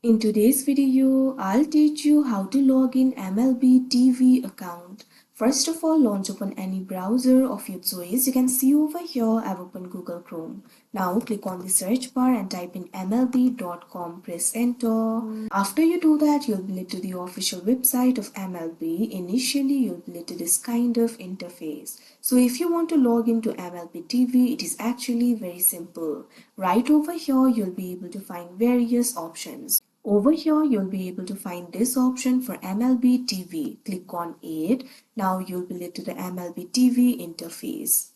In today's video, I'll teach you how to log in MLB TV account. First of all, launch open any browser of your choice. You can see over here I've opened Google Chrome. Now click on the search bar and type in MLB.com. Press enter. After you do that, you'll be led to the official website of MLB. Initially, you'll be led to this kind of interface. So if you want to log into MLB TV, it is actually very simple. Right over here, you'll be able to find various options. Over here, you'll be able to find this option for MLB TV. Click on it. Now you'll be led to the MLB TV interface.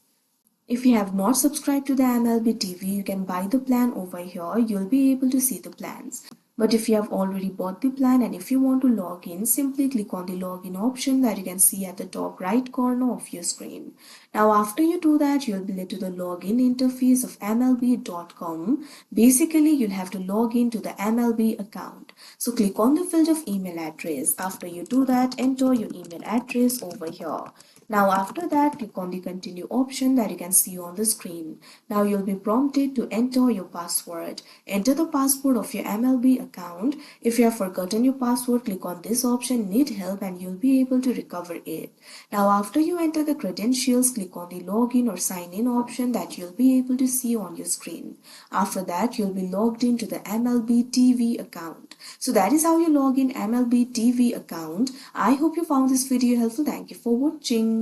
If you have not subscribed to the MLB TV, you can buy the plan over here. You'll be able to see the plans. But if you have already bought the plan and if you want to log in, simply click on the login option that you can see at the top right corner of your screen. Now after you do that, you'll be led to the login interface of MLB.com. Basically, you'll have to log in to the MLB account. So click on the field of email address. After you do that, enter your email address over here. Now after that, click on the continue option that you can see on the screen. Now you'll be prompted to enter your password. Enter the password of your MLB account. If you have forgotten your password, click on this option need help and you'll be able to recover it. Now after you enter the credentials, click on the login or sign in option that you'll be able to see on your screen. After that, you'll be logged into the MLB TV account. So that is how you log in MLB TV account. I hope you found this video helpful. Thank you for watching.